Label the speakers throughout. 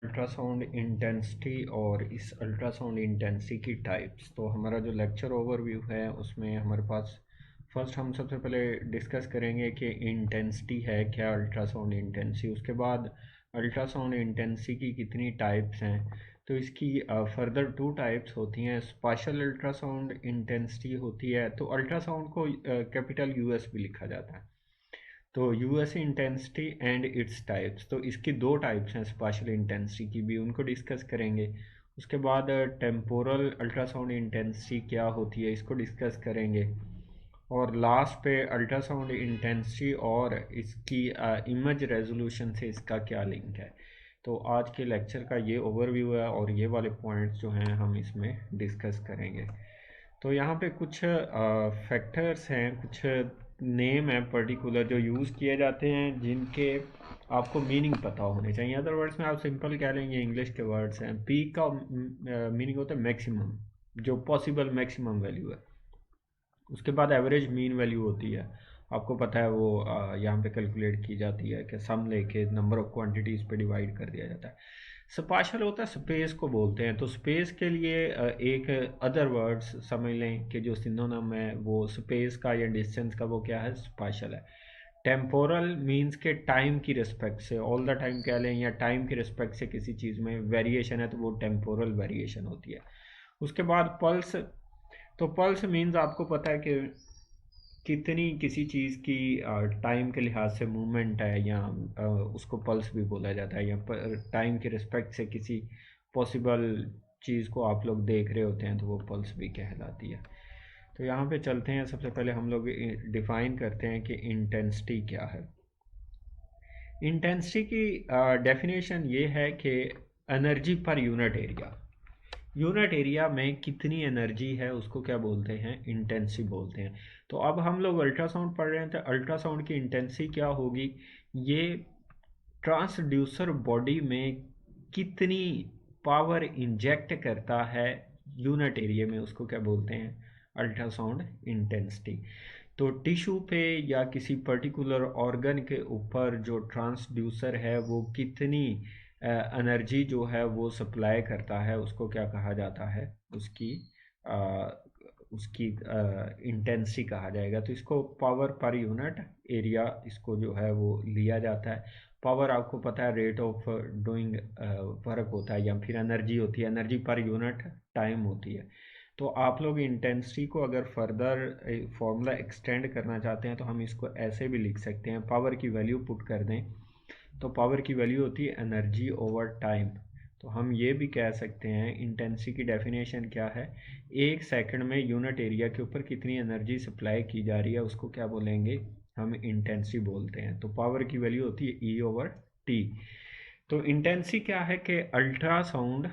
Speaker 1: Ultrasound intensity और इस ultrasound intensity की टाइप्स। तो हमारा जो लेक्चर ओवरव्यू है उसमें हमारे पास फर्स्ट हम सबसे पहले डिस्कस करेंगे कि इंटेंसिटी है क्या अल्ट्रासाउंड इंटेंसिटी। उसके बाद अल्ट्रासाउंड इंटेंसिटी की कितनी टाइप्स हैं। तो इसकी फर्दर टू टाइप्स होती हैं। स्पेशल अल्ट्रासाउंड इंटेंसिटी होती है। तो अल्ट्रासाउंड को कैपिटल यूएस भी लिखा जाता है। तो US intensity and its types, तो इसकी दो टाइप्स हैं स्पेशल इंटेंसिटी की भी, उनको डिस्कस करेंगे। उसके बाद टेम्पोरल अल्ट्रासाउंड इंटेंसिटी क्या होती है, इसको डिस्कस करेंगे। और लास्ट पे अल्ट्रासाउंड इंटेंसिटी और इसकी इमेज रेजोल्यूशन से इसका क्या लिंक है। तो आज के लेक्चर का ये ओवरव्यू है और ये वाले पॉइंट्स जो हैं हम इसमें डिस्कस करेंगे। तो यहाँ पे कुछ फैक्टर्स हैं, कुछ नेम है पर्टिकुलर जो यूज़ किए जाते हैं, जिनके आपको मीनिंग पता होने चाहिए। अदर वर्ड्स में आप सिंपल कह लेंगे, इंग्लिश के वर्ड्स हैं। पी का मीनिंग होता है मैक्सिमम, जो पॉसिबल मैक्सिमम वैल्यू है। उसके बाद एवरेज मीन वैल्यू होती है, आपको पता है वो यहाँ पे कैलकुलेट की जाती है कि सम लेके नंबर ऑफ क्वांटिटीज़ पे डिवाइड कर दिया जाता है। स्पाशल होता है, स्पेस को बोलते हैं। तो स्पेस के लिए एक अदर वर्ड्स समझ लें कि जो सिनोनिम है वो स्पेस का या डिस्टेंस का, वो क्या है, स्पाशल है। टेम्पोरल मीन्स के टाइम की रिस्पेक्ट से, ऑल द टाइम कह लें, या टाइम की रिस्पेक्ट से किसी चीज़ में वेरिएशन है तो वो टेम्पोरल वेरिएशन होती है। उसके बाद पल्स। तो पल्स मीन्स आपको पता है कि कितनी किसी चीज़ की टाइम के लिहाज से मूवमेंट है, या उसको पल्स भी बोला जाता है, या टाइम के रिस्पेक्ट से किसी पॉसिबल चीज़ को आप लोग देख रहे होते हैं तो वो पल्स भी कहलाती है। तो यहाँ पे चलते हैं, सबसे पहले हम लोग डिफाइन करते हैं कि इंटेंसिटी क्या है। इंटेंसिटी की डेफिनेशन ये है कि energy per unit area. Unit area में कितनी एनर्जी है उसको क्या बोलते हैं, इंटेंसिटी बोलते हैं। तो अब हम लोग अल्ट्रासाउंड पढ़ रहे हैं, तो अल्ट्रासाउंड की इंटेंसिटी क्या होगी, ये ट्रांसड्यूसर बॉडी में कितनी पावर इंजेक्ट करता है यूनिट एरिया में, उसको क्या बोलते हैं, अल्ट्रासाउंड इंटेंसिटी। तो टिश्यू पे या किसी पर्टिकुलर ऑर्गन के ऊपर जो ट्रांसड्यूसर है वो कितनी एनर्जी जो है वो सप्लाई करता है, उसको क्या कहा जाता है, उसकी आ, उसकी इंटेंसिटी कहा जाएगा। तो इसको पावर पर यूनिट एरिया, इसको जो है वो लिया जाता है। पावर आपको पता है रेट ऑफ डूइंग वर्क होता है, या फिर एनर्जी होती है, एनर्जी पर यूनिट टाइम होती है। तो आप लोग इंटेंसिटी को अगर फर्दर फॉर्मूला एक्सटेंड करना चाहते हैं तो हम इसको ऐसे भी लिख सकते हैं, पावर की वैल्यू पुट कर दें तो पावर की वैल्यू होती है एनर्जी ओवर टाइम। तो हम ये भी कह सकते हैं, इंटेंसिटी की डेफिनेशन क्या है, एक सेकंड में यूनिट एरिया के ऊपर कितनी एनर्जी सप्लाई की जा रही है उसको क्या बोलेंगे, हम इंटेंसिटी बोलते हैं। तो पावर की वैल्यू होती है ई ओवर टी। तो इंटेंसिटी क्या है कि अल्ट्रासाउंड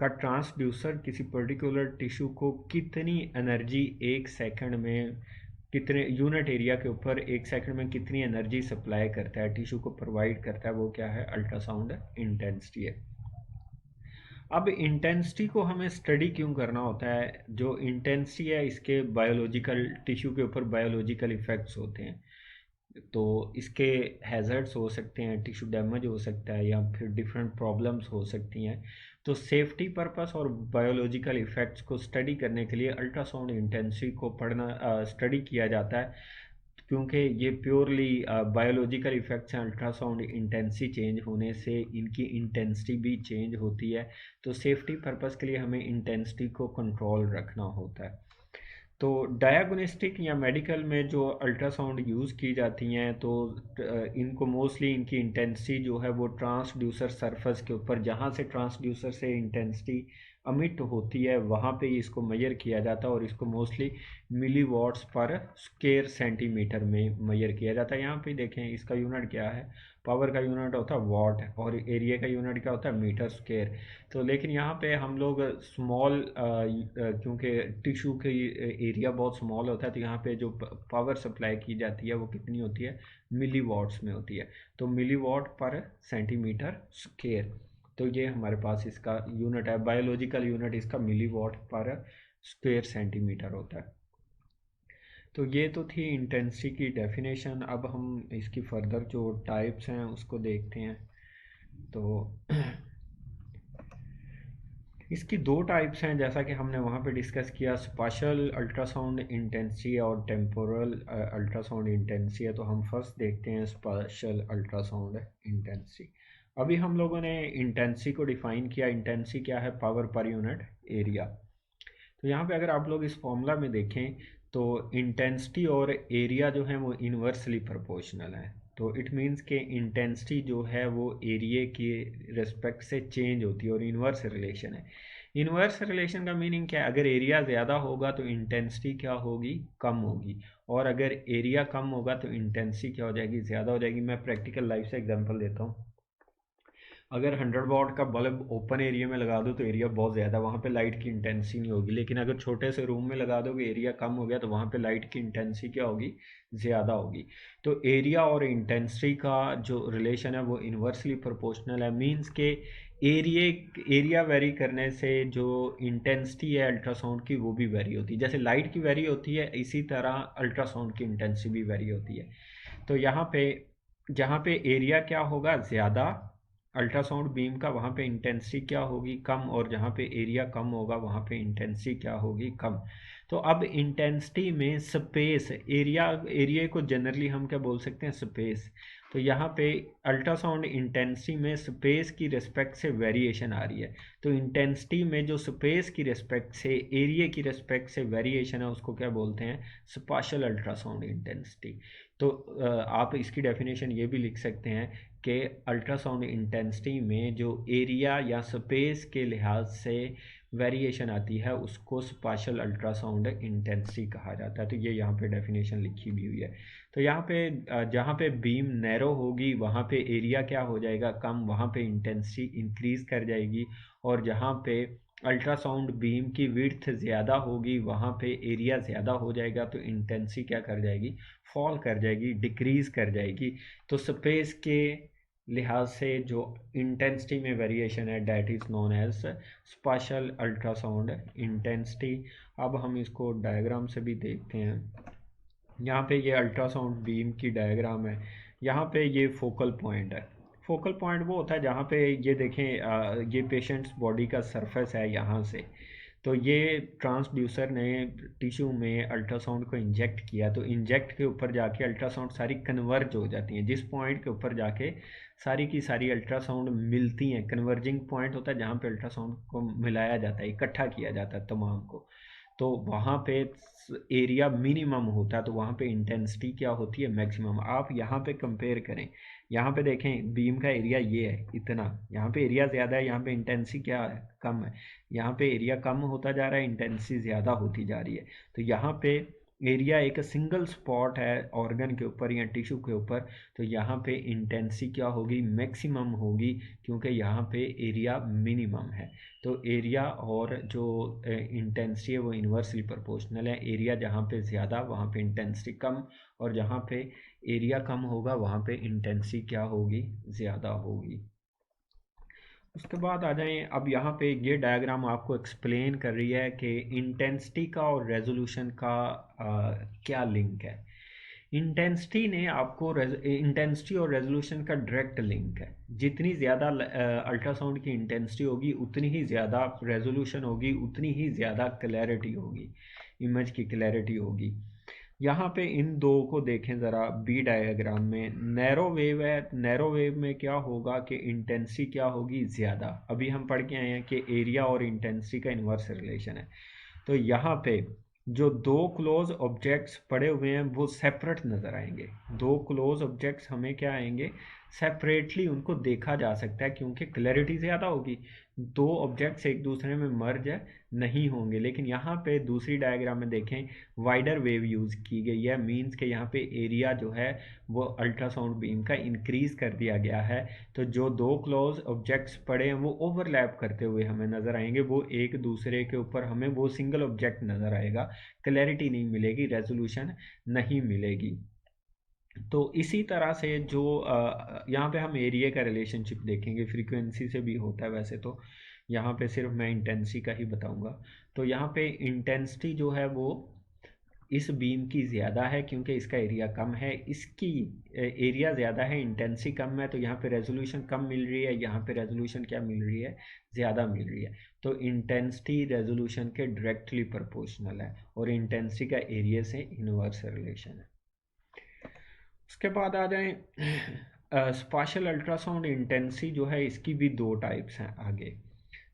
Speaker 1: का ट्रांसड्यूसर किसी पर्टिकुलर टिश्यू को कितनी एनर्जी एक सेकंड में, कितने यूनिट एरिया के ऊपर एक सेकंड में कितनी एनर्जी सप्लाई करता है, टिश्यू को प्रोवाइड करता है, वो क्या है, अल्ट्रासाउंड इंटेंसिटी है। अब इंटेंसिटी को हमें स्टडी क्यों करना होता है, जो इंटेंसिटी है इसके बायोलॉजिकल, टिश्यू के ऊपर बायोलॉजिकल इफ़ेक्ट्स होते हैं। तो इसके हैज़र्ड्स हो सकते हैं, टिश्यू डैमेज हो सकता है, या फिर डिफरेंट प्रॉब्लम्स हो सकती हैं। तो सेफ्टी पर्पस और बायोलॉजिकल इफ़ेक्ट्स को स्टडी करने के लिए अल्ट्रासाउंड इंटेंसिटी को पढ़ना, स्टडी किया जाता है। क्योंकि ये प्योरली बायोलॉजिकल इफ़ेक्ट्स हैं, अल्ट्रासाउंड इंटेंसिटी चेंज होने से इनकी इंटेंसिटी भी चेंज होती है। तो सेफ्टी पर्पस के लिए हमें इंटेंसिटी को कंट्रोल रखना होता है। तो डायग्नोस्टिक या मेडिकल में जो अल्ट्रासाउंड यूज़ की जाती हैं, तो इनको मोस्टली इनकी इंटेंसिटी जो है वो ट्रांसड्यूसर सरफेस के ऊपर, जहाँ से ट्रांसड्यूसर से इंटेंसिटी अमिट होती है वहाँ पे इसको मेजर किया जाता है, और इसको मोस्टली मिली वॉट्स पर स्क्वायर सेंटीमीटर में मेजर किया जाता है। यहाँ पे देखें इसका यूनिट क्या है, पावर का यूनिट होता है वॉट, और एरिया का यूनिट क्या होता है, मीटर स्क्वायर। तो लेकिन यहाँ पे हम लोग स्मॉल, क्योंकि टिश्यू की एरिया बहुत स्मॉल होता है, तो यहाँ पे जो पावर सप्लाई की जाती है वो कितनी होती है, मिली वॉट्स में होती है। तो मिली वॉट पर सेंटीमीटर स्क्वायर, तो ये हमारे पास इसका यूनिट है, बायोलॉजिकल यूनिट इसका मिली वॉट पर स्क्वायर सेंटीमीटर होता है। तो ये तो थी इंटेंसिटी की डेफिनेशन। अब हम इसकी फर्दर जो टाइप्स हैं उसको देखते हैं। तो इसकी दो टाइप्स हैं, जैसा कि हमने वहाँ पे डिस्कस किया, स्पेशल अल्ट्रासाउंड इंटेंसिटी और टेम्पोरल अल्ट्रासाउंड इंटेंसिटी है। तो हम फर्स्ट देखते हैं स्पेशल अल्ट्रासाउंड इंटेंसिटी। अभी हम लोगों ने इंटेंसिटी को डिफाइन किया। इंटेंसिटी क्या है? Power per unit area. तो यहाँ पे अगर आप लोग इस फॉर्मूला में देखें तो इंटेंसिटी और एरिया जो है वो इन्वर्सली प्रोपोर्शनल है। तो इट मीन्स के इंटेंसिटी जो है वो एरिया के रिस्पेक्ट से चेंज होती है और इन्वर्स रिलेशन है। इन्वर्स रिलेशन का मीनिंग क्या है? अगर एरिया ज़्यादा होगा तो इंटेंसिटी क्या होगी? कम होगी। और अगर एरिया कम होगा तो इंटेंसिटी क्या हो जाएगी? ज़्यादा हो जाएगी। मैं प्रैक्टिकल लाइफ से एग्जांपल देता हूँ। अगर 100 वॉट का बल्ब ओपन एरिया में लगा दो तो एरिया बहुत ज़्यादा, वहाँ पे लाइट की इंटेंसिटी नहीं होगी। लेकिन अगर छोटे से रूम में लगा दोगे, एरिया कम हो गया, तो वहाँ पे लाइट की इंटेंसिटी क्या होगी? ज़्यादा होगी। तो एरिया और इंटेंसिटी का जो रिलेशन है वो इन्वर्सली प्रोपोर्शनल है। मीन्स के एरिया वेरी करने से जो इंटेंसिटी है अल्ट्रासाउंड की वो भी वेरी होती है। जैसे लाइट की वेरी होती है, इसी तरह अल्ट्रासाउंड की इंटेंसिटी भी वेरी होती है। तो यहाँ पे जहाँ पे एरिया क्या होगा? ज़्यादा अल्ट्रासाउंड बीम का, वहाँ पे इंटेंसिटी क्या होगी? कम। और जहाँ पे एरिया कम होगा वहाँ पे इंटेंसिटी क्या होगी? कम। तो अब इंटेंसिटी में स्पेस, एरिया को जनरली हम क्या बोल सकते हैं? स्पेस। तो यहाँ पे अल्ट्रासाउंड इंटेंसिटी में स्पेस की रिस्पेक्ट से वेरिएशन आ रही है। तो इंटेंसिटी में जो स्पेस की रिस्पेक्ट से, एरिया की रिस्पेक्ट से वेरिएशन है, उसको क्या बोलते हैं? Special ultrasound intensity. तो आप इसकी डेफिनेशन ये भी लिख सकते हैं कि अल्ट्रासाउंड इंटेंसिटी में जो एरिया या स्पेस के लिहाज से वेरिएशन आती है उसको स्पेशल अल्ट्रासाउंड इंटेंसिटी कहा जाता है। तो ये यहाँ पे डेफिनेशन लिखी भी हुई है। तो यहाँ पे जहाँ पे बीम नैरो होगी वहाँ पे एरिया क्या हो जाएगा? कम। वहाँ पे इंटेंसिटी इंक्रीज कर जाएगी। और जहाँ पे अल्ट्रासाउंड बीम की विड्थ ज़्यादा होगी वहाँ पे एरिया ज़्यादा हो जाएगा, तो इंटेंसिटी क्या कर जाएगी? फॉल कर जाएगी, डिक्रीज कर जाएगी। तो स्पेस के लिहाज से जो इंटेंसिटी में वेरिएशन है that is known as spatial ultrasound intensity. अब हम इसको डायग्राम से भी देखते हैं। यहाँ पे ये अल्ट्रासाउंड बीम की डायग्राम है। यहाँ पे ये फोकल पॉइंट है। फोकल पॉइंट वो होता है जहाँ पे ये देखें ये पेशेंट्स बॉडी का सरफेस है यहाँ से। तो ये ट्रांसड्यूसर ने टिश्यू में अल्ट्रासाउंड को इंजेक्ट किया, तो इंजेक्ट के ऊपर जाके अल्ट्रासाउंड सारी कन्वर्ज हो जाती हैं। जिस पॉइंट के ऊपर जाके सारी की सारी अल्ट्रासाउंड मिलती हैं, कन्वर्जिंग पॉइंट होता है जहाँ पे अल्ट्रासाउंड को मिलाया जाता है, इकट्ठा किया जाता है तमाम को। तो वहाँ पे एरिया मिनिमम होता है, तो वहाँ पे इंटेंसिटी क्या होती है? मैक्सिमम। आप यहाँ पे कंपेयर करें, यहाँ पे देखें बीम का एरिया ये है इतना, यहाँ पे एरिया ज़्यादा है, यहाँ पे इंटेंसिटी क्या है? कम है। यहाँ पे एरिया कम होता जा रहा है, इंटेंसिटी ज़्यादा होती जा रही है। तो यहाँ पे एरिया एक सिंगल स्पॉट है ऑर्गन के ऊपर या टिश्यू के ऊपर, तो यहाँ पे इंटेंसिटी क्या होगी? मैक्सिमम होगी, क्योंकि यहाँ पे एरिया मिनिमम है। तो एरिया और जो इंटेंसिटी है वो इन्वर्सली प्रोपोर्शनल है। एरिया जहाँ पे ज़्यादा वहाँ पे इंटेंसिटी कम, और जहाँ पे एरिया कम होगा वहाँ पे इंटेंसिटी क्या होगी? ज़्यादा होगी। उसके बाद आ जाएं, अब यहाँ पे ये डायग्राम आपको एक्सप्लेन कर रही है कि इंटेंसिटी का और रेजोल्यूशन का क्या लिंक है। इंटेंसिटी ने आपको इंटेंसिटी और रेजोल्यूशन का डायरेक्ट लिंक है। जितनी ज़्यादा अल्ट्रासाउंड की इंटेंसिटी होगी उतनी ही ज़्यादा रेजोल्यूशन होगी, उतनी ही ज़्यादा क्लैरिटी होगी, इमेज की क्लैरिटी होगी। यहाँ पे इन दो को देखें ज़रा, बी डायग्राम में नैरो वेव है। नैरो वेव में क्या होगा कि इंटेंसिटी क्या होगी? ज़्यादा। अभी हम पढ़ के आए हैं कि एरिया और इंटेंसिटी का इन्वर्स रिलेशन है। तो यहाँ पे जो दो क्लोज ऑब्जेक्ट्स पड़े हुए हैं वो सेपरेट नज़र आएंगे। दो क्लोज ऑब्जेक्ट्स हमें क्या आएंगे? सेपरेटली उनको देखा जा सकता है, क्योंकि क्लैरिटी ज़्यादा होगी। दो ऑब्जेक्ट्स एक दूसरे में मर्ज नहीं होंगे। लेकिन यहाँ पे दूसरी डायग्राम में देखें, वाइडर वेव यूज़ की गई है। मीन्स के यहाँ पे एरिया जो है वो अल्ट्रासाउंड बीम का इंक्रीज कर दिया गया है। तो जो दो क्लोज ऑब्जेक्ट्स पड़े हैं वो ओवरलैप करते हुए हमें नज़र आएंगे। वो एक दूसरे के ऊपर हमें वो सिंगल ऑब्जेक्ट नज़र आएगा। क्लैरिटी नहीं मिलेगी, रेजोल्यूशन नहीं मिलेगी। तो इसी तरह से जो यहाँ पे हम एरिया का रिलेशनशिप देखेंगे, फ्रीक्वेंसी से भी होता है वैसे तो, यहाँ पे सिर्फ मैं इंटेंसिटी का ही बताऊंगा। तो यहाँ पे इंटेंसिटी जो है वो इस बीम की ज़्यादा है क्योंकि इसका एरिया कम है, इसकी एरिया ज़्यादा है, इंटेंसिटी कम है, तो यहाँ पे रेजोल्यूशन कम मिल रही है, यहाँ पे रेजोल्यूशन क्या मिल रही है, ज़्यादा मिल रही है। तो इंटेंसिटी रेजोल्यूशन के डायरेक्टली प्रोपोर्शनल है और इंटेंसिटी का एरिया से इनवर्स रिलेशन है। उसके बाद आ जाएं स्पाशियल अल्ट्रासाउंड इंटेंसिटी जो है इसकी भी दो टाइप्स हैं आगे।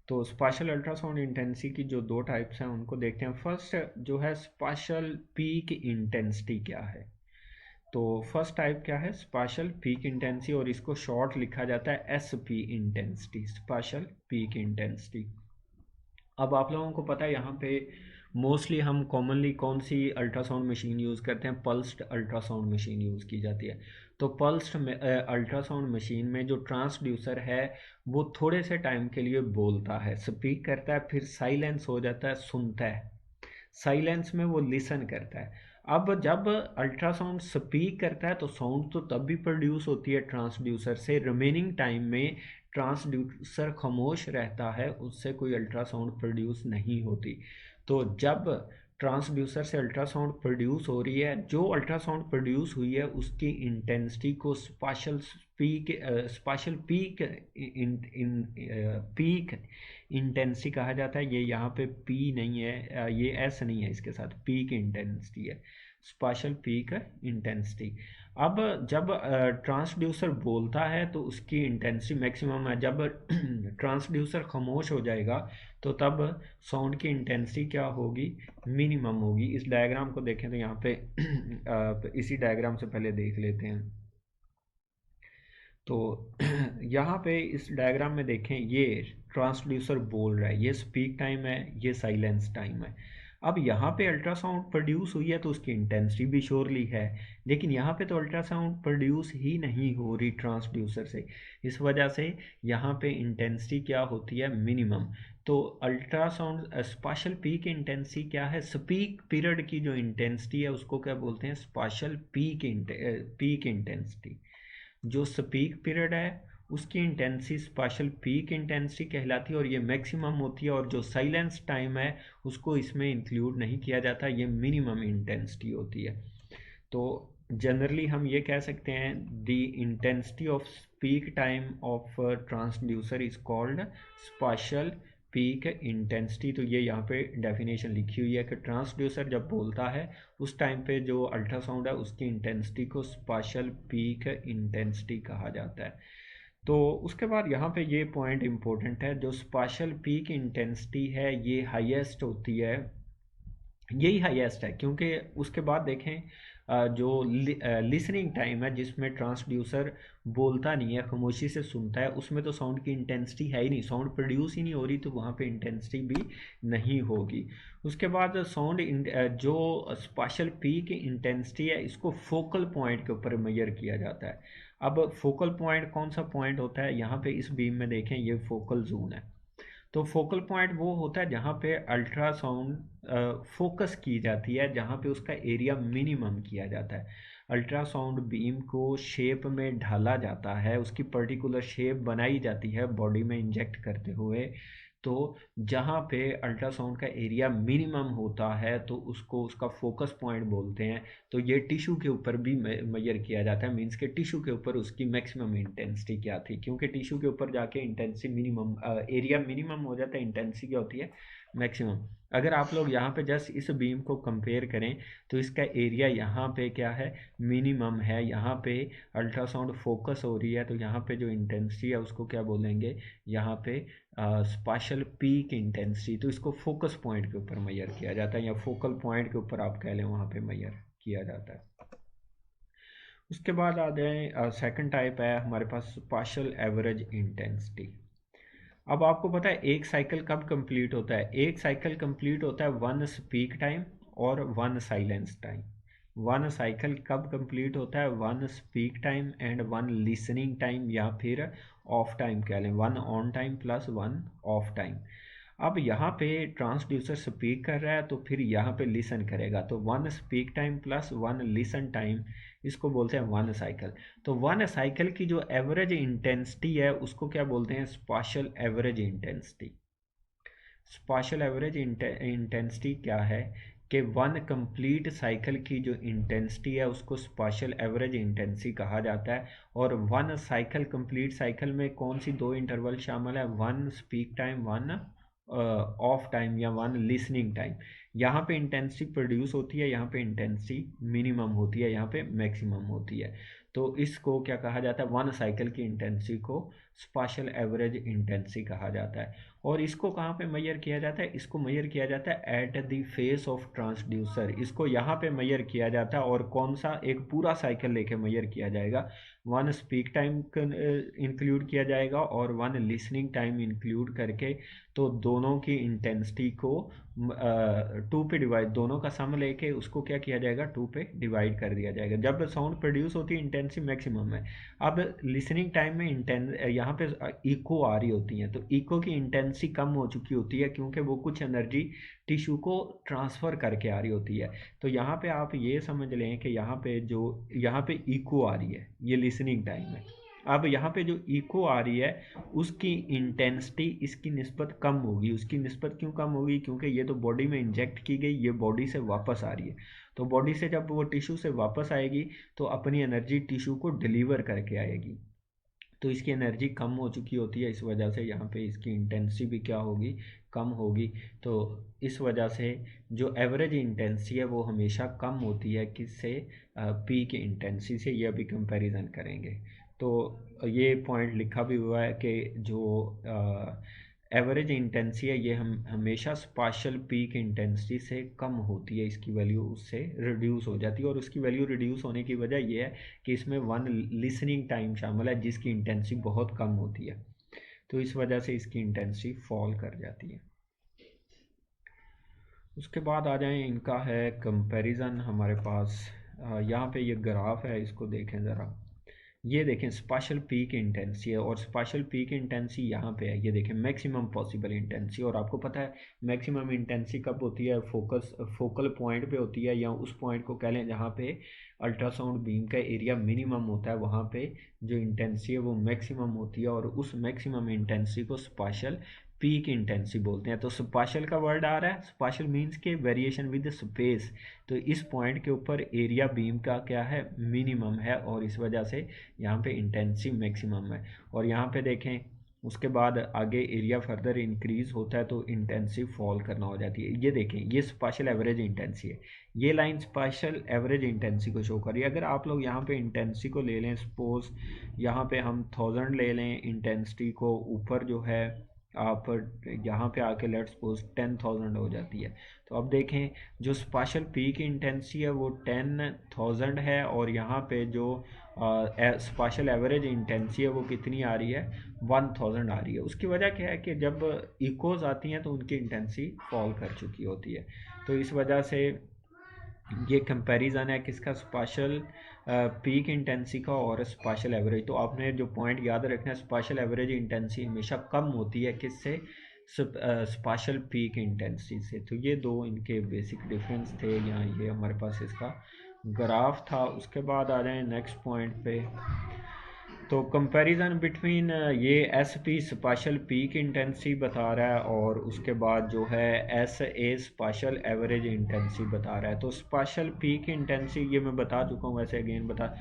Speaker 1: तो स्पाशियल अल्ट्रासाउंड इंटेंसिटी की जो दो टाइप्स हैं उनको देखते हैं। फर्स्ट जो है स्पाशियल पीक इंटेंसिटी क्या है। तो फर्स्ट टाइप क्या है, स्पाशियल पीक इंटेंसिटी, और इसको शॉर्ट लिखा जाता है SP intensity, spatial peak intensity. अब आप लोगों को पता है यहाँ पे मोस्टली हम कॉमनली कौन सी अल्ट्रासाउंड मशीन यूज़ करते हैं, पल्स्ड अल्ट्रासाउंड मशीन यूज़ की जाती है। तो पल्स्ड अल्ट्रासाउंड मशीन में जो ट्रांसड्यूसर है वो थोड़े से टाइम के लिए बोलता है, स्पीक करता है, फिर साइलेंस हो जाता है, सुनता है, साइलेंस में वो लिसन करता है। अब जब अल्ट्रासाउंड स्पीक करता है तो साउंड तो तब भी प्रोड्यूस होती है ट्रांसड्यूसर से, रिमेनिंग टाइम में ट्रांसड्यूसर खामोश रहता है, उससे कोई अल्ट्रासाउंड प्रोड्यूस नहीं होती। तो जब ट्रांसड्यूसर से अल्ट्रासाउंड प्रोड्यूस हो रही है, जो अल्ट्रासाउंड प्रोड्यूस हुई है उसकी इंटेंसिटी को स्पाशियल पीक इंटेंसिटी कहा जाता है। ये यहाँ पे पी नहीं है, ये एस नहीं है, इसके साथ पीक इंटेंसिटी है, स्पाशियल पीक इंटेंसिटी। अब जब ट्रांसड्यूसर बोलता है तो उसकी इंटेंसिटी मैक्सिमम है, जब ट्रांसड्यूसर खामोश हो जाएगा तो तब साउंड की इंटेंसिटी क्या होगी, मिनिमम होगी। इस डायग्राम को देखें तो यहाँ पे इसी डायग्राम से पहले देख लेते हैं। तो यहाँ पे इस डायग्राम में देखें, ये ट्रांसड्यूसर बोल रहा है, ये स्पीक टाइम है, ये साइलेंस टाइम है। अब यहाँ पे अल्ट्रासाउंड प्रोड्यूस हुई है तो उसकी इंटेंसिटी भी श्योरली है, लेकिन यहाँ पे तो अल्ट्रासाउंड प्रोड्यूस ही नहीं हो रही ट्रांसड्यूसर से, इस वजह से यहाँ पे इंटेंसिटी क्या होती है, मिनिमम। तो अल्ट्रासाउंड स्पाशियल पीक इंटेंसिटी क्या है, स्पीक पीरियड की जो इंटेंसिटी है उसको क्या बोलते हैं, स्पाशियल पीक इंटेंसिटी। जो स्पीक पीरियड है उसकी इंटेंसिटी स्पाशियल पीक इंटेंसिटी कहलाती है और ये मैक्सिमम होती है, और जो साइलेंस टाइम है उसको इसमें इंक्लूड नहीं किया जाता, ये मिनिमम इंटेंसिटी होती है। तो जनरली हम ये कह सकते हैं the intensity of peak time of transducer is called spatial peak intensity. तो ये यहाँ पे डेफिनेशन लिखी हुई है कि ट्रांसड्यूसर जब बोलता है उस टाइम पे जो अल्ट्रासाउंड है उसकी इंटेंसिटी को स्पाशियल पीक इंटेंसिटी कहा जाता है। तो उसके बाद यहाँ पे ये पॉइंट इम्पोर्टेंट है, जो स्पाशियल पीक इंटेंसिटी है ये हाईएस्ट होती है, यही हाईएस्ट है, क्योंकि उसके बाद देखें जो लिसनिंग टाइम है जिसमें ट्रांसड्यूसर बोलता नहीं है, खामोशी से सुनता है, उसमें तो साउंड की इंटेंसिटी है ही नहीं, साउंड प्रोड्यूस ही नहीं हो रही, तो वहाँ पे इंटेंसिटी भी नहीं होगी। उसके बाद साउंड जो स्पाशियल पीक इंटेंसिटी है इसको फोकल पॉइंट के ऊपर मेजर किया जाता है। अब फोकल पॉइंट कौन सा पॉइंट होता है, यहाँ पे इस बीम में देखें ये फोकल जोन है। तो फोकल पॉइंट वो होता है जहाँ पे अल्ट्रासाउंड फोकस की जाती है, जहाँ पे उसका एरिया मिनिमम किया जाता है। अल्ट्रासाउंड बीम को शेप में ढाला जाता है, उसकी पर्टिकुलर शेप बनाई जाती है बॉडी में इंजेक्ट करते हुए। तो जहाँ पे अल्ट्रासाउंड का एरिया मिनिमम होता है तो उसको उसका फोकस पॉइंट बोलते हैं। तो ये टिश्यू के ऊपर भी मेजर किया जाता है, मीन्स के टिश्यू के ऊपर उसकी मैक्सिमम इंटेंसिटी क्या थी, क्योंकि टिश्यू के ऊपर जाके इंटेंसिटी मिनिमम एरिया मिनिमम हो जाता है, इंटेंसिटी क्या होती है, मैक्सिमम। अगर आप लोग यहाँ पे जस्ट इस बीम को कंपेयर करें तो इसका एरिया यहाँ पे क्या है, मिनिमम है, यहाँ पे अल्ट्रासाउंड फोकस हो रही है, तो यहाँ पे जो इंटेंसिटी है उसको क्या बोलेंगे, यहाँ पे स्पाशियल पीक इंटेंसिटी। तो इसको फोकस पॉइंट के ऊपर मेजर किया जाता है, या फोकल पॉइंट के ऊपर आप कह लें, वहाँ पे मेजर किया जाता है। उसके बाद आ जाए सेकंड टाइप है हमारे पास स्पाशियल एवरेज इंटेंसिटी। अब आपको पता है एक साइकिल कब कंप्लीट होता है, एक साइकिल कंप्लीट होता है वन स्पीक टाइम और one silence time. One cycle कब कंप्लीट होता है, one speak time and one listening time, या फिर ऑफ टाइम कह लें, one on time plus one of time. अब यहाँ पे ट्रांसड्यूसर स्पीक कर रहा है तो फिर यहाँ पे लिसन करेगा, तो one speak time plus one listen time, इसको बोलते हैं वन साइकिल। तो वन साइकिल की जो एवरेज इंटेंसिटी है उसको क्या बोलते हैं, spatial average intensity. Spatial average intensity क्या है कि वन कंप्लीट साइकिल की जो इंटेंसिटी है उसको स्पाशियल एवरेज इंटेंसिटी कहा जाता है। और वन साइकिल कंप्लीट साइकिल में कौन सी दो इंटरवल शामिल है, one speak time, one of time या वन लिसनिंग टाइम। यहाँ पे इंटेंसिटी प्रोड्यूस होती है, यहाँ पे इंटेंसिटी मिनिमम होती है, यहाँ पे मैक्सिमम होती है। तो इसको क्या कहा जाता है, वन साइकिल की इंटेंसिटी को स्पाशियल एवरेज इंटेंसिटी कहा जाता है। और इसको कहाँ पे मेजर किया जाता है, इसको मेजर किया जाता है at the face of transducer. इसको यहाँ पे मेजर किया जाता है और कौन सा, एक पूरा साइकिल लेके मेजर किया जाएगा। वन स्पीक टाइम इंक्लूड किया जाएगा और वन लिसनिंग टाइम इंक्लूड करके, तो दोनों की इंटेंसिटी को 2 पे डिवाइड, दोनों का सम लेके उसको क्या किया जाएगा, 2 पे डिवाइड कर दिया जाएगा। जब साउंड प्रोड्यूस होती है इंटेंसिटी मैक्सिमम है। अब लिसनिंग टाइम में यहाँ पे इको आ रही होती है, तो इको की इंटेंसिटी कम हो चुकी होती है क्योंकि वो कुछ एनर्जी टिश्यू को ट्रांसफ़र करके आ रही होती है। तो यहाँ पे आप ये समझ लें कि यहाँ पे इको आ रही है, ये लिसनिंग टाइम है। अब यहाँ पे जो इको आ रही है उसकी इंटेंसिटी इसकी निस्बत कम होगी। उसकी निस्बत क्यों कम होगी, क्योंकि ये तो बॉडी में इंजेक्ट की गई, ये बॉडी से वापस आ रही है। तो बॉडी से जब वो टिश्यू से वापस आएगी तो अपनी एनर्जी टिश्यू को डिलीवर करके आएगी, तो इसकी एनर्जी कम हो चुकी होती है। इस वजह से यहाँ पे इसकी इंटेंसिटी भी क्या होगी, कम होगी। तो इस वजह से जो एवरेज इंटेंसिटी है वो हमेशा कम होती है किससे, पीक इंटेंसिटी से। ये अभी कंपैरिजन करेंगे। तो ये पॉइंट लिखा भी हुआ है कि जो एवरेज इंटेंसिटी है ये हम हमेशा स्पाशियल पीक इंटेंसिटी से कम होती है, इसकी वैल्यू उससे रिड्यूस हो जाती है। और उसकी वैल्यू रिड्यूस होने की वजह ये है कि इसमें वन लिसनिंग टाइम शामिल है जिसकी इंटेंसिटी बहुत कम होती है, तो इस वजह से इसकी इंटेंसिटी फॉल कर जाती है। उसके बाद आ जाएं, इनका है कंपैरिजन हमारे पास। यहाँ पे ये ग्राफ है, इसको देखें ज़रा। ये देखें स्पाशियल पीक इंटेंसिटी है और स्पाशियल पीक इंटेंसिटी यहाँ पे है। ये देखें मैक्सिमम पॉसिबल इंटेंसिटी। और आपको पता है मैक्सिमम इंटेंसिटी कब होती है, फोकल पॉइंट पे होती है, या उस पॉइंट को कह लें जहाँ पे अल्ट्रासाउंड बीम का एरिया मिनिमम होता है, वहाँ पे जो इंटेंसिटी है वो मैक्सिमम होती है। और उस मैक्सिमम इंटेंसिटी को स्पाशियल पीक इंटेंसिटी बोलते हैं। तो स्पाशियल का वर्ड आ रहा है, स्पाशियल मीन्स के वेरिएशन विद स्पेस। तो इस पॉइंट के ऊपर एरिया बीम का क्या है, मिनिमम है, और इस वजह से यहाँ पे इंटेंसिटी मैक्सिमम है। और यहाँ पे देखें उसके बाद आगे एरिया फर्दर इंक्रीज होता है तो इंटेंसिटी फॉल करना हो जाती है। ये देखें ये स्पाशियल एवरेज इंटेंसिटी है, ये लाइन स्पाशियल एवरेज इंटेंसिटी को शो कर रही है। अगर आप लोग यहाँ पे इंटेंसिटी को ले लें, सपोज यहाँ पे हम 1000 ले लें इंटेंसिटी को, ऊपर जो है आप यहाँ पे आके लेट्स सपोज 10,000 हो जाती है। तो अब देखें जो स्पाशियल पीक इंटेंसिटी है वो 10,000 है, और यहाँ पे जो स्पाशियल एवरेज इंटेंसिटी है वो कितनी आ रही है, 1000 आ रही है। उसकी वजह क्या है कि जब इकोज आती हैं तो उनकी इंटेंसिटी फॉल कर चुकी होती है। तो इस वजह से ये कंपैरिजन है किसका, स्पाशियल पीक इंटेंसिटी का और स्पाशियल एवरेज। तो आपने जो पॉइंट याद रखना है, स्पाशियल एवरेज इंटेंसिटी हमेशा कम होती है किससे, स्पाशियल पीक इंटेंसिटी से। तो ये दो इनके बेसिक डिफरेंस थे। यहाँ ये हमारे पास इसका ग्राफ था। उसके बाद आ जाए नेक्स्ट पॉइंट पे। तो कंपैरिजन बिटवीन ये S P spatial peak intensity बता रहा है और उसके बाद जो है S A spatial average intensity बता रहा है। तो स्पाशियल पीक इंटेंसिटी ये मैं बता चुका हूँ, वैसे अगेन बता,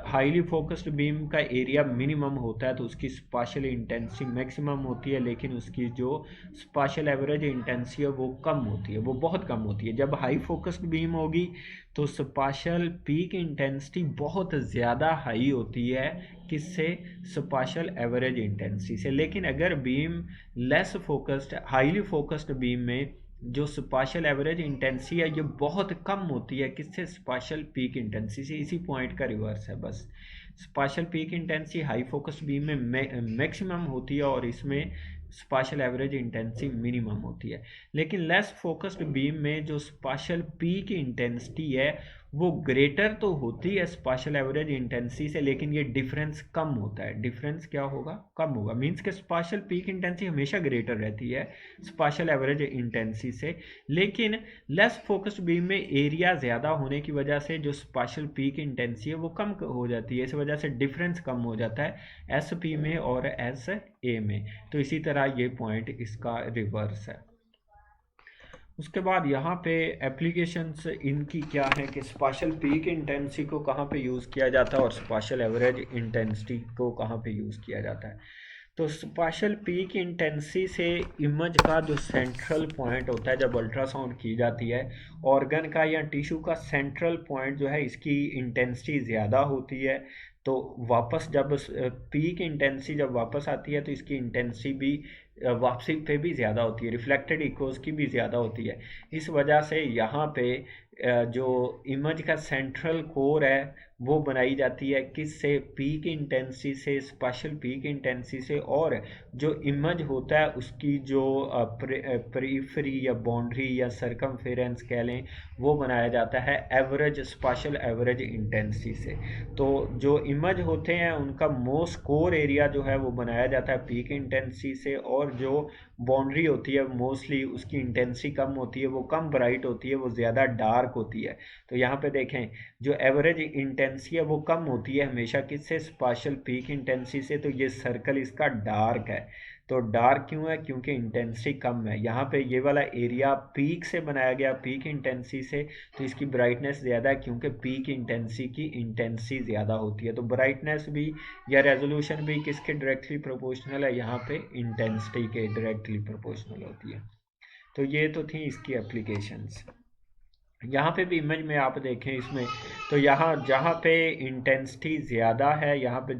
Speaker 1: हाईली फोकस्ड बीम का एरिया मिनिमम होता है तो उसकी स्पाशियल इंटेंसिटी मैक्सिमम होती है, लेकिन उसकी जो स्पाशियल एवरेज इंटेंसिटी है वो कम होती है, वो बहुत कम होती है। जब हाई फोकस्ड बीम होगी तो स्पाशियल पीक इंटेंसिटी बहुत ज़्यादा हाई होती है किससे, स्पाशियल एवरेज इंटेंसिटी से। लेकिन अगर beam less focused, highly focused beam में जो स्पाशियल एवरेज इंटेंसिटी है ये बहुत कम होती है किससे, स्पाशियल पीक इंटेंसिटी से। इसी पॉइंट का रिवर्स है बस। Spatial peak intensity high focus beam में मैक्सिमम होती है और इसमें स्पाशियल एवरेज इंटेंसिटी मिनिमम होती है। लेकिन लेस फोकस्ड बीम में जो स्पाशियल पीक इंटेंसिटी है वो ग्रेटर तो होती है स्पाशियल एवरेज इंटेंसिटी से, लेकिन ये डिफरेंस कम होता है। डिफरेंस क्या होगा, कम होगा। मींस के स्पाशियल पीक इंटेंसिटी हमेशा ग्रेटर रहती है स्पाशियल एवरेज इंटेंसिटी से, लेकिन लेस फोकस्ड बीम में एरिया ज़्यादा होने की वजह से जो स्पाशियल पीक इंटेंसिटी है वो कम हो जाती है। इस वजह से डिफरेंस कम हो जाता है एस पी में और एस ए में। तो इसी तरह ये पॉइंट इसका रिवर्स है। उसके बाद यहाँ पे एप्लीकेशंस इनकी क्या है कि स्पाशल पीक इंटेंसिटी को कहाँ पे यूज़ किया जाता है और स्पाशल एवरेज इंटेंसिटी को कहाँ पे यूज़ किया जाता है। तो स्पाशल पीक इंटेंसिटी से इमेज का जो सेंट्रल पॉइंट होता है जब अल्ट्रासाउंड की जाती है, ऑर्गन का या टिश्यू का सेंट्रल पॉइंट जो है इसकी इंटेंसिटी ज़्यादा होती है। तो वापस जब पीक इंटेंसिटी जब वापस आती है तो इसकी इंटेंसिटी भी वापसी पे भी ज़्यादा होती है, रिफ्लेक्टेड इकोज़ की भी ज़्यादा होती है। इस वजह से यहाँ पे जो इमेज का सेंट्रल कोर है वो बनाई जाती है किससे, पीक इंटेंसिटी से, स्पेशल पीक इंटेंसिटी से। और जो इमेज होता है उसकी जो पेरिफेरी या बाउंड्री या सरकमफेरेंस कह लें, वो बनाया जाता है एवरेज, स्पेशल एवरेज इंटेंसिटी से। तो जो इमेज होते हैं उनका मोस्ट कोर एरिया जो है वो बनाया जाता है पीक इंटेंसिटी से, और जो बाउंड्री होती है मोस्टली उसकी इंटेंसिटी कम होती है, वो कम ब्राइट होती है, वो ज़्यादा डार्क होती है। तो यहाँ पे देखें जो एवरेज इंटेंसिटी है वो कम होती है हमेशा किससे, स्पेशल पीक इंटेंसिटी से। तो ये सर्कल इसका डार्क है। तो डार्क क्यों है, क्योंकि इंटेंसिटी कम है। यहाँ पे ये वाला एरिया पीक से बनाया गया, पीक इंटेंसिटी से, तो इसकी ब्राइटनेस ज़्यादा है क्योंकि पीक इंटेंसिटी की इंटेंसिटी ज़्यादा होती है। तो ब्राइटनेस भी या रेजोल्यूशन भी किसके डायरेक्टली प्रोपोर्शनल है, यहाँ पे इंटेंसिटी के डायरेक्टली प्रोपोर्शनल होती है। तो ये तो थी इसकी एप्लीकेशंस। यहाँ पे भी इमेज में आप देखें इसमें, तो यहाँ जहाँ पे इंटेंसिटी ज़्यादा है, यहाँ पे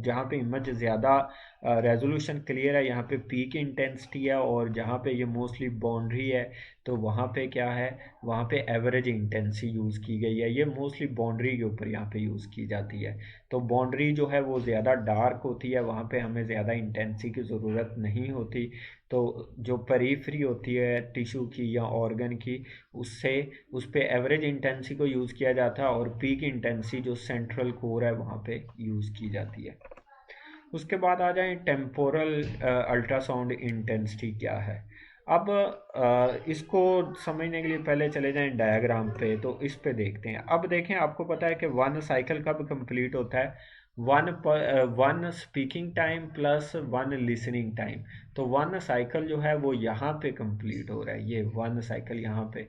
Speaker 1: जहाँ पे इमेज ज़्यादा रेजोल्यूशन क्लियर है, यहाँ पे पीक इंटेंसिटी है। और जहाँ पे ये मोस्टली बाउंड्री है तो वहाँ पे क्या है, वहाँ पे एवरेज इंटेंसिटी यूज़ की गई है। ये मोस्टली बाउंड्री के ऊपर यहाँ पे यूज़ की जाती है। तो बाउंड्री जो है वो ज़्यादा डार्क होती है, वहाँ पे हमें ज़्यादा इंटेंसिटी की ज़रूरत नहीं होती। तो जो पेरिफेरी होती है टिश्यू की या ऑर्गन की, उससे उस पे एवरेज इंटेंसिटी को यूज़ किया जाता है, और पीक इंटेंसिटी जो सेंट्रल कोर है वहाँ पे यूज़ की जाती है। उसके बाद आ जाए टेम्पोरल अल्ट्रासाउंड इंटेंसिटी क्या है। अब इसको समझने के लिए पहले चले जाएं डायग्राम पे, तो इस पे देखते हैं। अब देखें, आपको पता है कि वन साइकिल कब कंप्लीट होता है, one speaking time plus one listening time. तो वन साइकिल जो है वो यहाँ पे कंप्लीट हो रहा है, ये वन साइकिल यहाँ पे।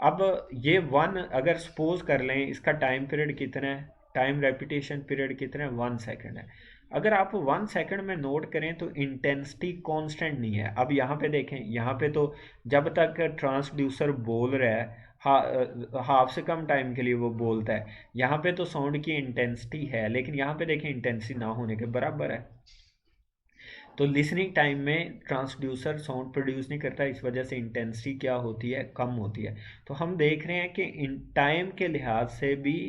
Speaker 1: अब ये वन अगर सपोज कर लें इसका टाइम पीरियड कितना है, टाइम रेपिटेशन पीरियड कितना है, 1 सेकंड है। अगर आप 1 सेकंड में नोट करें तो इंटेंसिटी कांस्टेंट नहीं है। अब यहाँ पे देखें, यहाँ पे तो जब तक ट्रांसड्यूसर बोल रहा है हाफ से कम टाइम के लिए वो बोलता है, यहाँ पे तो साउंड की इंटेंसिटी है, लेकिन यहाँ पे देखें इंटेंसिटी ना होने के बराबर है। तो लिसनिंग टाइम में ट्रांसड्यूसर साउंड प्रोड्यूस नहीं करता, इस वजह से इंटेंसिटी क्या होती है, कम होती है। तो हम देख रहे हैं कि इन टाइम के लिहाज से भी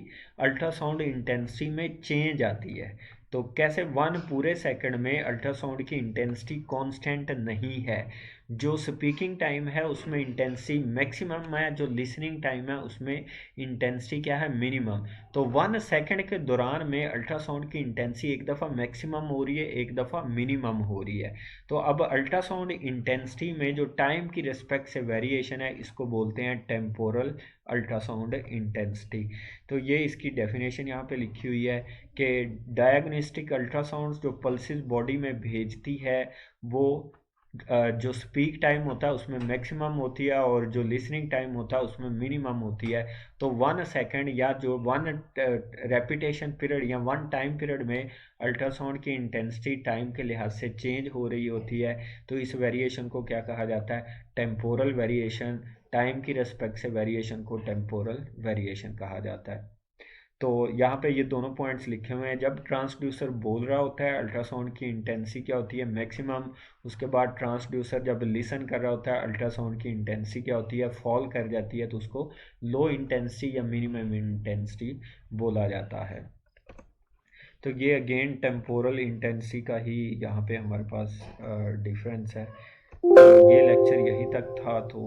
Speaker 1: अल्ट्रासाउंड इंटेंसिटी में चेंज आती है। तो कैसे, वन पूरे सेकंड में अल्ट्रासाउंड की इंटेंसिटी कांस्टेंट नहीं है। जो स्पीकिंग टाइम है उसमें इंटेंसिटी मैक्सिमम है, जो लिसनिंग टाइम है उसमें इंटेंसिटी क्या है, मिनिमम। तो 1 सेकंड के दौरान में अल्ट्रासाउंड की इंटेंसिटी एक दफ़ा मैक्सिमम हो रही है, एक दफ़ा मिनिमम हो रही है। तो अब अल्ट्रासाउंड इंटेंसिटी में जो टाइम की रिस्पेक्ट से वेरिएशन है इसको बोलते हैं टेम्पोरल अल्ट्रासाउंड इंटेंसिटी। तो ये इसकी डेफिनेशन यहाँ पे लिखी हुई है कि डायग्नोस्टिक अल्ट्रासाउंड जो पल्सेस बॉडी में भेजती है वो जो स्पीक टाइम होता है उसमें मैक्सिमम होती है, और जो लिसनिंग टाइम होता है उसमें मिनिमम होती है। तो 1 सेकंड या जो वन रेपिटेशन पीरियड या वन टाइम पीरियड में अल्ट्रासाउंड की इंटेंसिटी टाइम के लिहाज से चेंज हो रही होती है। तो इस वेरिएशन को क्या कहा जाता है, टेम्पोरल वेरिएशन। टाइम की रिस्पेक्ट से वेरिएशन को टेम्पोरल वेरिएशन कहा जाता है। तो यहाँ पे ये दोनों पॉइंट्स लिखे हुए हैं। जब ट्रांसड्यूसर बोल रहा होता है अल्ट्रासाउंड की इंटेंसिटी क्या होती है, मैक्सिमम। उसके बाद ट्रांसड्यूसर जब लिसन कर रहा होता है अल्ट्रासाउंड की इंटेंसिटी क्या होती है, फॉल कर जाती है, तो उसको लो इंटेंसिटी या मिनिमम इंटेंसिटी बोला जाता है। तो ये अगेन टेम्पोरल इंटेंसिटी का ही यहाँ पे हमारे पास डिफरेंस है। तो ये लेक्चर यहीं तक था। तो